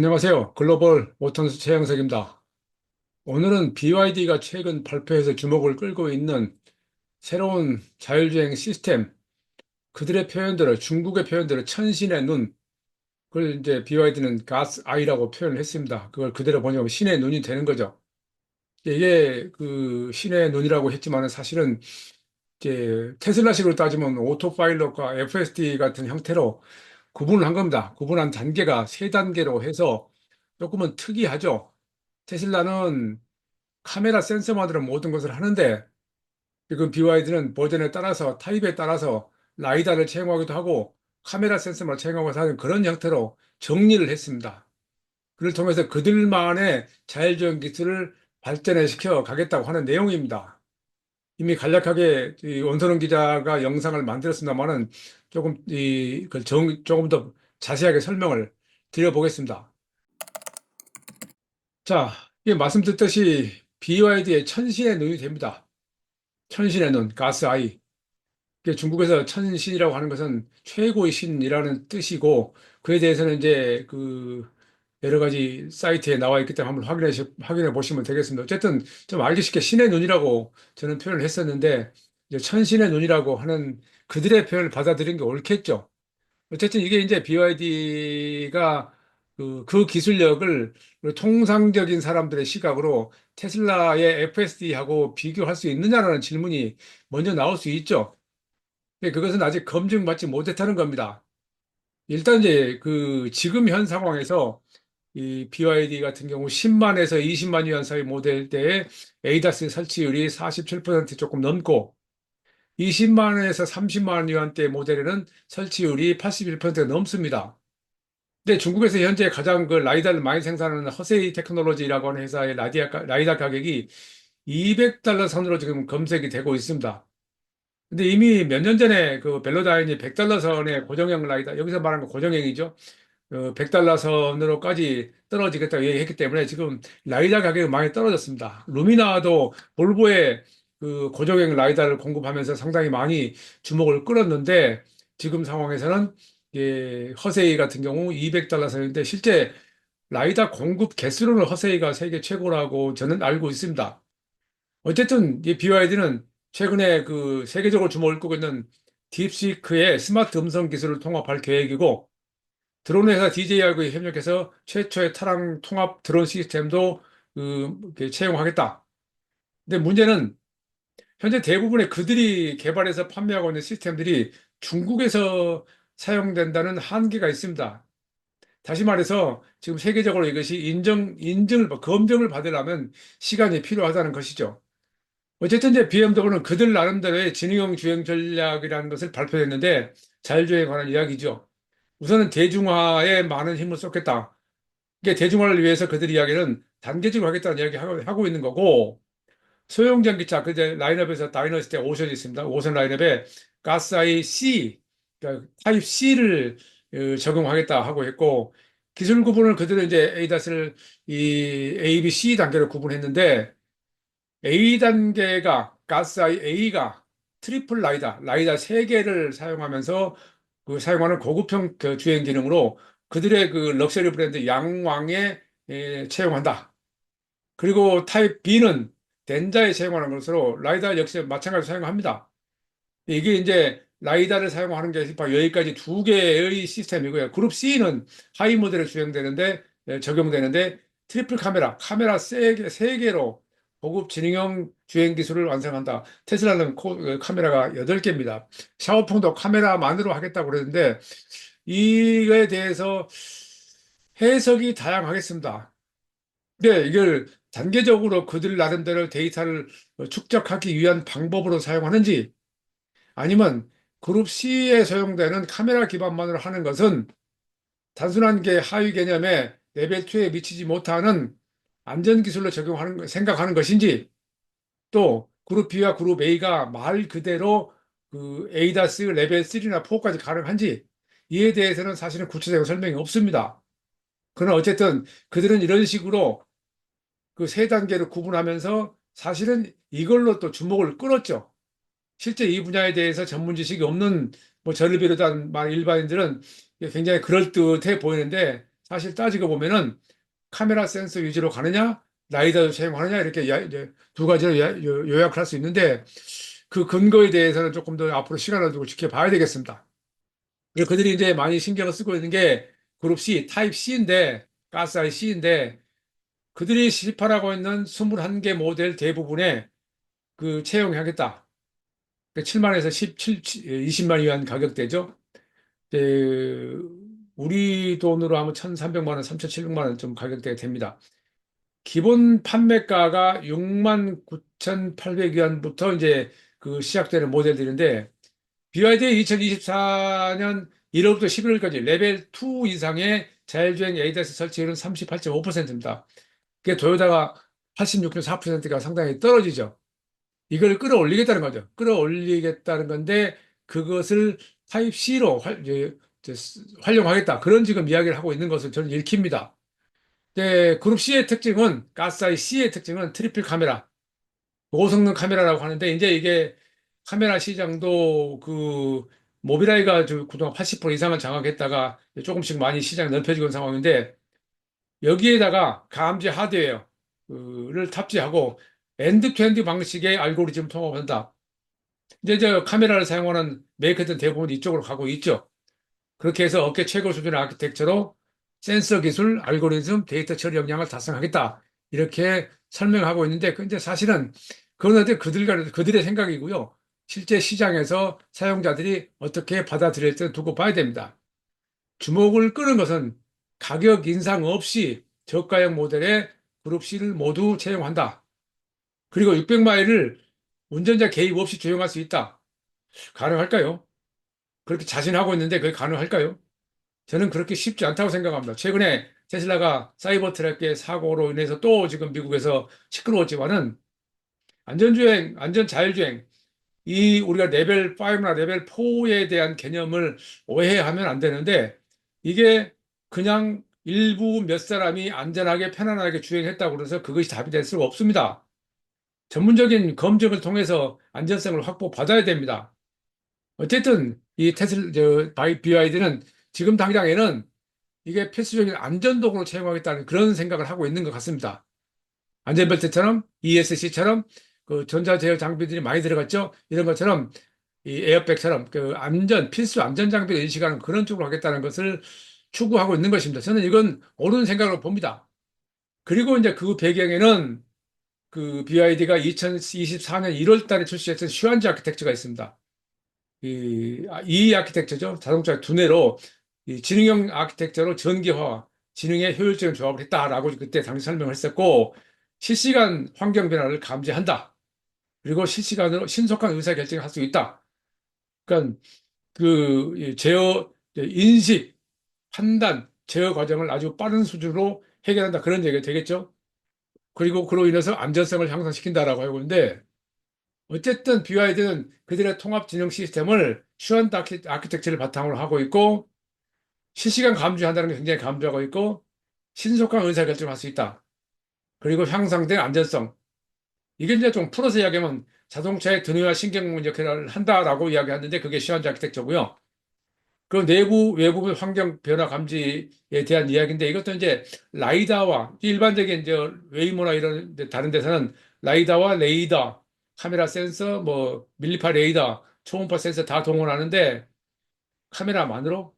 안녕하세요. 글로벌 오턴스 최영석입니다. 오늘은 BYD가 최근 발표해서 주목을 끌고 있는 새로운 자율주행 시스템, 그들의 표현대로, 중국의 표현대로 천신의 눈, 그걸 이제 BYD는 가스 아이라고 표현을 했습니다. 그걸 그대로 번역하면 신의 눈이 되는 거죠. 이게 그 신의 눈이라고 했지만 사실은 이제 테슬라식으로 따지면 오토파일럿과 FSD 같은 형태로 구분을 한 겁니다. 구분한 단계가 세 단계로 해서 조금은 특이하죠. 테슬라는 카메라 센서만으로 모든 것을 하는데 지금 BYD는 버전에 따라서 타입에 따라서 라이다를 채용하기도 하고 카메라 센서만 채용하고 하는 그런 형태로 정리를 했습니다. 그를 통해서 그들만의 자율주행 기술을 발전시켜 가겠다고 하는 내용입니다. 이미 간략하게 이 원선원 기자가 영상을 만들었습니다만은 조금 더 자세하게 설명을 드려보겠습니다. 자, 이 말씀드렸듯이 BYD의 천신의 눈이 됩니다. 천신의 눈, 가스 아이. 이게 중국에서 천신이라고 하는 것은 최고의 신이라는 뜻이고, 그에 대해서는 이제 그 여러 가지 사이트에 나와 있기 때문에 한번 확인해 보시면 되겠습니다. 어쨌든 좀 알기 쉽게 신의 눈이라고 저는 표현을 했었는데, 이제 천신의 눈이라고 하는 그들의 표현을 받아들인 게 옳겠죠. 어쨌든 이게 이제 BYD가 그 기술력을 우리 통상적인 사람들의 시각으로 테슬라의 FSD하고 비교할 수 있느냐라는 질문이 먼저 나올 수 있죠. 근데 그것은 아직 검증받지 못했다는 겁니다. 일단 이제 그 지금 현 상황에서 이 BYD 같은 경우 10만에서 20만 위안 사이 모델대의 ADAS 설치율이 47% 조금 넘고 20만에서 30만 위안대 모델에는 설치율이 81%가 넘습니다. 근데 중국에서 현재 가장 그 라이다를 많이 생산하는 허세이 테크놀로지라고 하는 회사의 라이다 가격이 200달러 선으로 지금 검색이 되고 있습니다. 근데 이미 몇 년 전에 그 벨로다인이 100달러 선의 고정형 라이다, 여기서 말하는 거 고정형이죠. 100달러 선으로까지 떨어지겠다고 얘기했기 때문에 지금 라이다 가격이 많이 떨어졌습니다. 루미나도 볼보의 그 고정형 라이다를 공급하면서 상당히 많이 주목을 끌었는데 지금 상황에서는 허세이 같은 경우 200달러 선인데 실제 라이다 공급 개수로는 허세이가 세계 최고라고 저는 알고 있습니다. 어쨌든 이 BYD는 최근에 그 세계적으로 주목을 끄고 있는 딥시크의 스마트 음성 기술을 통합할 계획이고 드론 회사 DJI하고 협력해서 최초의 타랑 통합 드론 시스템도 이렇게 채용하겠다. 근데 문제는 현재 대부분의 그들이 개발해서 판매하고 있는 시스템들이 중국에서 사용된다는 한계가 있습니다. 다시 말해서 지금 세계적으로 이것이 검증을 받으려면 시간이 필요하다는 것이죠. 어쨌든 이제 BMW는 그들 나름대로의 지능형 주행 전략이라는 것을 발표했는데 자율주행에 관한 이야기죠. 우선은 대중화에 많은 힘을 쏟겠다. 이게 대중화를 위해서 그들 이야기는 단계적으로 하겠다는 이야기 하고 있는 거고 소형 전기차 그 이제 라인업에서 다이너스티 오션이 있습니다. 오션 라인업에 가스아이 C 그러니까 타입 C를 적용하겠다 하고 했고 기술 구분을 그들은 이제 ADAS를 이 A, B, C 단계로 구분했는데 A 단계가 가스아이 A가 트리플 라이다 세 개를 사용하면서 그 사용하는 고급형 그 주행 기능으로 그들의 그 럭셔리 브랜드 양왕에 채용한다. 그리고 타입 B는 덴자에 사용하는 것으로 라이다 역시 마찬가지로 사용합니다. 이게 이제 라이다를 사용하는 게 여기까지 두 개의 시스템이고요. 그룹 C는 하이 모델에 주행되는데 적용되는데 트리플 카메라 세 개로 고급 지능형 주행 기술을 완성한다. 테슬라는 카메라가 8개입니다. 샤오풍도 카메라만으로 하겠다고 그러는데 이거에 대해서 해석이 다양하겠습니다. 네, 이걸 단계적으로 그들 나름대로 데이터를 축적하기 위한 방법으로 사용하는지 아니면 그룹 C에 사용되는 카메라 기반만으로 하는 것은 단순한 게 하위 개념의 레벨 2에 미치지 못하는 안전 기술로 생각하는 것인지 또 그룹 B와 그룹 A가 말 그대로 그 에이다스 레벨 3나 4까지 가능한지 이에 대해서는 사실은 구체적인 설명이 없습니다. 그러나 어쨌든 그들은 이런 식으로 그 세 단계를 구분하면서 사실은 이걸로 또 주목을 끌었죠. 실제 이 분야에 대해서 전문 지식이 없는 뭐 저를 비롯한 일반인들은 굉장히 그럴듯해 보이는데 사실 따지고 보면은 카메라 센서 위주로 가느냐, 라이다를 사용하느냐, 이렇게 이제 두 가지로 요약을 할 수 있는데, 그 근거에 대해서는 조금 더 앞으로 시간을 두고 지켜봐야 되겠습니다. 그리고 그들이 이제 많이 신경을 쓰고 있는 게 그룹 C, 타입 C인데, 가스아이 C인데, 그들이 시판하고 있는 21개 모델 대부분에 그 채용하겠다. 7만에서 20만 위안 가격대죠. 우리 돈으로 하면 1,300만 원, 3,700만 원 좀 가격대가 됩니다. 기본 판매가가 6만 9,800위안부터 이제 그 시작되는 모델들인데, BYD 2024년 1월부터 11월까지 레벨 2 이상의 자율주행 ADAS 설치율은 38.5%입니다. 그게 토요타가 86.4%가 상당히 떨어지죠. 이걸 끌어올리겠다는 거죠. 끌어올리겠다는 건데 그것을 타입 C로 활용하겠다. 그런 지금 이야기를 하고 있는 것을 저는 읽힙니다. 네, 그룹 C의 특징은 가스아이 C의 특징은 트리플 카메라, 고성능 카메라라고 하는데 이제 이게 카메라 시장도 그 모빌아이가 그동안 80% 이상을 장악했다가 조금씩 많이 시장이 넓혀지고 있는 상황인데 여기에다가 감지 하드웨어를 탑재하고 엔드 투엔드 방식의 알고리즘 통합한다. 이제 저 카메라를 사용하는 메이커들 대부분 이쪽으로 가고 있죠. 그렇게 해서 업계 최고 수준의 아키텍처로 센서 기술, 알고리즘, 데이터 처리 역량을 달성하겠다. 이렇게 설명하고 있는데, 근데 사실은 그건 그들의 생각이고요. 실제 시장에서 사용자들이 어떻게 받아들일지 두고 봐야 됩니다. 주목을 끄는 것은 가격 인상 없이 저가형 모델의 그룹 C를 모두 채용한다. 그리고 600마일을 운전자 개입 없이 주행할 수 있다. 가능할까요? 그렇게 자신하고 있는데 그게 가능할까요? 저는 그렇게 쉽지 않다고 생각합니다. 최근에 테슬라가 사이버 트럭의 사고로 인해서 또 지금 미국에서 시끄러웠지만은 안전주행, 안전자율주행, 이 우리가 레벨 5나 레벨 4에 대한 개념을 오해하면 안 되는데 이게 그냥 일부 몇 사람이 안전하게 편안하게 주행했다고 해서 그것이 답이 될 수가 없습니다. 전문적인 검증을 통해서 안전성을 확보받아야 됩니다. 어쨌든 이 BYD는 지금 당장에는 이게 필수적인 안전도구로 채용하겠다는 그런 생각을 하고 있는 것 같습니다. 안전벨트처럼 ESC처럼 그 전자제어 장비들이 많이 들어갔죠. 이런 것처럼 이 에어백처럼 그 필수 안전 장비를 인식하는 그런 쪽으로 하겠다는 것을 추구하고 있는 것입니다. 저는 이건 옳은 생각으로 봅니다. 그리고 이제 그 배경에는 그 BYD가 2024년 1월 달에 출시했던 슈안지 아키텍처가 있습니다. 이 아키텍처죠. 자동차 두뇌로 이 지능형 아키텍처로 전기화와 지능의 효율적인 조합을 했다라고 그때 당시 설명을 했었고 실시간 환경 변화를 감지한다. 그리고 실시간으로 신속한 의사결정을 할 수 있다. 그러니까 제어, 인식, 판단, 제어 과정을 아주 빠른 수준으로 해결한다. 그런 얘기가 되겠죠. 그리고 그로 인해서 안전성을 향상시킨다라고 하고 있는데 어쨌든 BYD는 그들의 통합 지능 시스템을 슈완트 아키텍처를 바탕으로 하고 있고 실시간 감지한다는 게 굉장히 감지하고 있고 신속한 의사결정을 할 수 있다. 그리고 향상된 안전성. 이게 이제 좀 풀어서 이야기하면 자동차의 두뇌와 신경 역할을 한다라고 이야기하는데 그게 슈완트 아키텍처고요. 그 내부, 외부 환경 변화 감지에 대한 이야기인데 이것도 이제 라이다와 일반적인 이제 웨이모나 이런 다른 데서는 라이다와 레이더, 카메라 센서, 뭐 밀리파 레이더, 초음파 센서 다 동원하는데 카메라만으로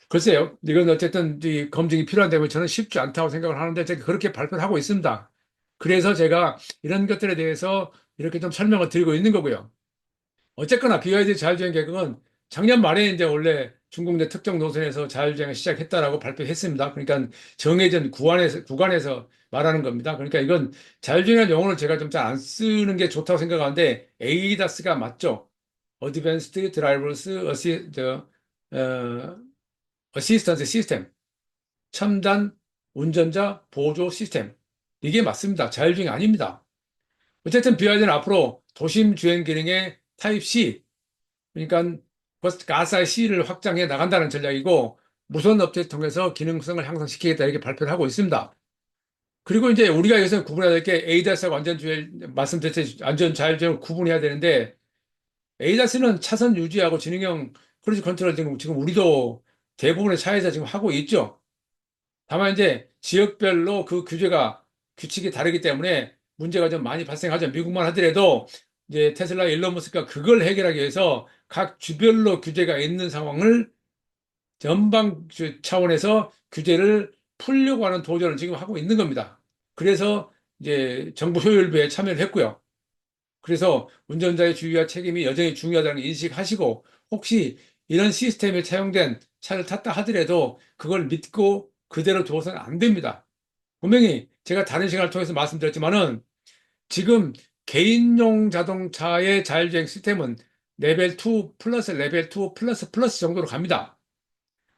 글쎄요. 이건 어쨌든 이 검증이 필요한데 저는 쉽지 않다고 생각을 하는데 제가 그렇게 발표를 하고 있습니다. 그래서 제가 이런 것들에 대해서 이렇게 좀 설명을 드리고 있는 거고요. 어쨌거나 BYD 자율주행 계획은 작년 말에 이제 원래 중국 내 특정 노선에서 자율주행을 시작했다라고 발표했습니다. 그러니까 정해진 구간에서 말하는 겁니다. 그러니까 이건 자율주행이라는 용어를 제가 좀 잘 안 쓰는 게 좋다고 생각하는데 ADAS가 맞죠? Advanced Drivers Assistance System. 첨단 운전자 보조 시스템. 이게 맞습니다. 자율주행이 아닙니다. 어쨌든 BYD는 앞으로 도심 주행 기능의 타입 C, 그러니까 가사 C를 확장해 나간다는 전략이고 무선 업체를 통해서 기능성을 향상시키겠다 이렇게 발표를 하고 있습니다. 그리고 이제 우리가 여기서 구분해야 될 게 ADAS하고 말씀드렸듯이 안전 자율주행을 구분해야 되는데 ADAS는 차선 유지하고 지능형 크루즈 컨트롤 지금 우리도 대부분의 차에서 지금 하고 있죠. 다만 이제 지역별로 그 규제가 규칙이 다르기 때문에 문제가 좀 많이 발생하죠. 미국만 하더라도 이제 테슬라 일론 머스크가 그걸 해결하기 위해서 각 주별로 규제가 있는 상황을 전방 차원에서 규제를 풀려고 하는 도전을 지금 하고 있는 겁니다. 그래서 이제 정부 효율부에 참여를 했고요. 그래서 운전자의 주의와 책임이 여전히 중요하다는 걸 인식하시고 혹시 이런 시스템에 차용된 차를 탔다 하더라도 그걸 믿고 그대로 둬서는 안 됩니다. 분명히 제가 다른 시간을 통해서 말씀드렸지만은 지금 개인용 자동차의 자율주행 시스템은 레벨 2 플러스 레벨 2 플러스 플러스 정도로 갑니다.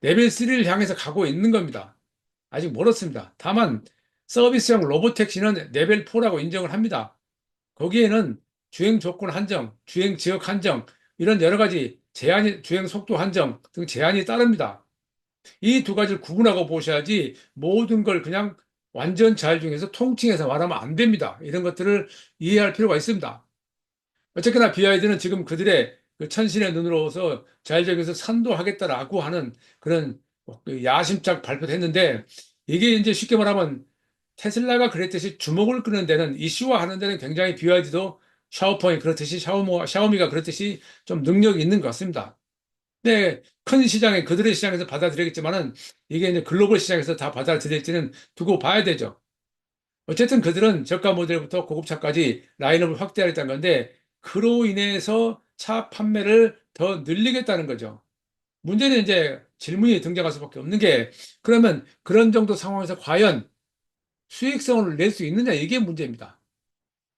레벨 3를 향해서 가고 있는 겁니다. 아직 멀었습니다. 다만 서비스형 로보택시는 레벨 4라고 인정을 합니다. 거기에는 주행 조건 한정, 주행 지역 한정, 이런 여러 가지 제한이, 주행 속도 한정 등 제한이 따릅니다. 이 두 가지를 구분하고 보셔야지 모든 걸 그냥 완전 자율주행에서 통칭해서 말하면 안 됩니다. 이런 것들을 이해할 필요가 있습니다. 어쨌거나 BYD는 지금 그들의 그 천신의 눈으로서 자율주행에서 선도하겠다라고 하는 그런 그 야심작 발표를 했는데 이게 이제 쉽게 말하면 테슬라가 그랬듯이 주목을 끄는 데는 이슈화하는 데는 굉장히 BYD도 샤오펑이 그렇듯이 샤오미가 그렇듯이 좀 능력이 있는 것 같습니다. 네, 큰 시장에 그들의 시장에서 받아들이겠지만은 이게 이제 글로벌 시장에서 다 받아들일지는 두고 봐야 되죠. 어쨌든 그들은 저가 모델부터 고급차까지 라인업을 확대하겠다는 건데 그로 인해서 차 판매를 더 늘리겠다는 거죠. 문제는 이제 질문이 등장할 수밖에 없는 게 그러면 그런 정도 상황에서 과연 수익성을 낼 수 있느냐 이게 문제입니다.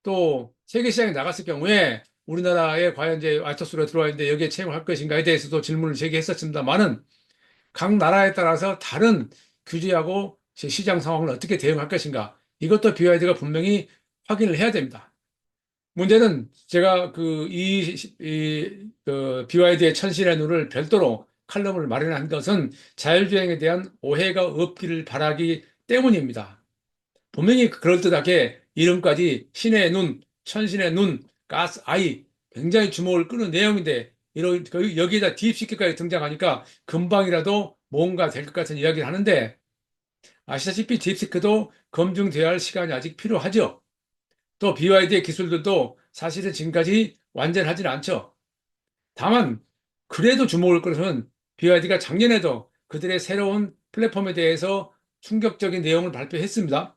또 세계 시장에 나갔을 경우에 우리나라에 과연 이제 알토스로 들어와 있는데 여기에 채용을 할 것인가에 대해서도 질문을 제기했었습니다만은 각 나라에 따라서 다른 규제하고 시장 상황을 어떻게 대응할 것인가 이것도 BYD가 분명히 확인을 해야 됩니다. 문제는 제가 그 BYD의 천신의 눈을 별도로 칼럼을 마련한 것은 자율주행에 대한 오해가 없기를 바라기 때문입니다. 분명히 그럴듯하게 이름까지 신의 눈, 천신의 눈, 가스 아이 굉장히 주목을 끄는 내용인데 여기에다 딥시크까지 등장하니까 금방이라도 뭔가 될 것 같은 이야기를 하는데 아시다시피 딥시크도 검증돼야 할 시간이 아직 필요하죠. 또 BYD의 기술들도 사실은 지금까지 완전하지는 않죠. 다만 그래도 주목을 끌어서는 BYD가 작년에도 그들의 새로운 플랫폼에 대해서 충격적인 내용을 발표했습니다.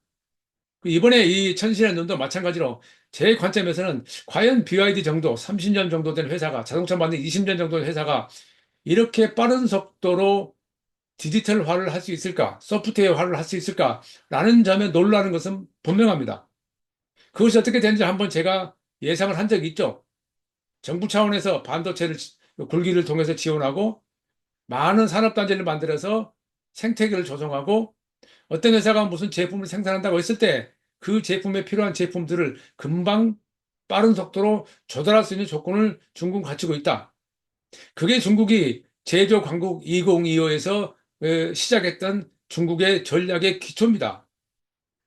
이번에 이 천신의 눈도 마찬가지로 제 관점에서는 과연 BYD 정도, 30년 정도 된 회사가, 자동차 만든 20년 정도 된 회사가 이렇게 빠른 속도로 디지털화를 할 수 있을까, 소프트웨어화를 할 수 있을까라는 점에 놀라는 것은 분명합니다. 그것이 어떻게 되는지 한번 제가 예상을 한 적이 있죠. 정부 차원에서 반도체를 굴기를 통해서 지원하고 많은 산업단지를 만들어서 생태계를 조성하고 어떤 회사가 무슨 제품을 생산한다고 했을 때 그 제품에 필요한 제품들을 금방 빠른 속도로 조달할 수 있는 조건을 중국은 갖추고 있다. 그게 중국이 제조 강국 2025에서 시작했던 중국의 전략의 기초입니다.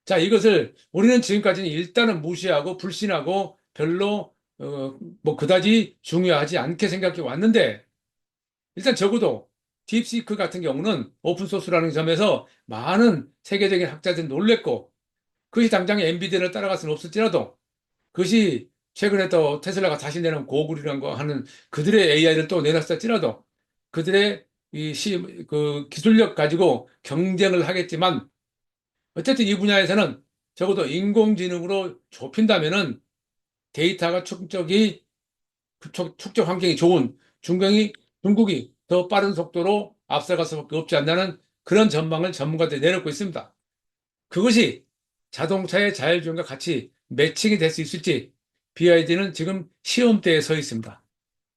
자, 이것을 우리는 지금까지는 일단은 무시하고 불신하고 별로 뭐 그다지 중요하지 않게 생각해 왔는데 일단 적어도 딥시크 같은 경우는 오픈소스라는 점에서 많은 세계적인 학자들이 놀랬고 그것이 당장 엔비디아를 따라갈 수는 없을지라도 그것이 최근에 또 테슬라가 다시 내는 고글이라는 거 하는 그들의 AI를 또 내놨을지라도 그들의 그 기술력 가지고 경쟁을 하겠지만 어쨌든 이 분야에서는 적어도 인공지능으로 좁힌다면은 데이터가 축적 환경이 좋은 중국이 더 빠른 속도로 앞서갈 수밖에 없지 않냐는 그런 전망을 전문가들이 내놓고 있습니다. 그것이 자동차의 자율주행과 같이 매칭이 될 수 있을지 BYD는 지금 시험대에 서 있습니다.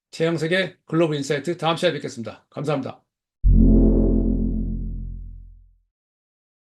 최영석의 글로벌 인사이트 다음 시간에 뵙겠습니다. 감사합니다.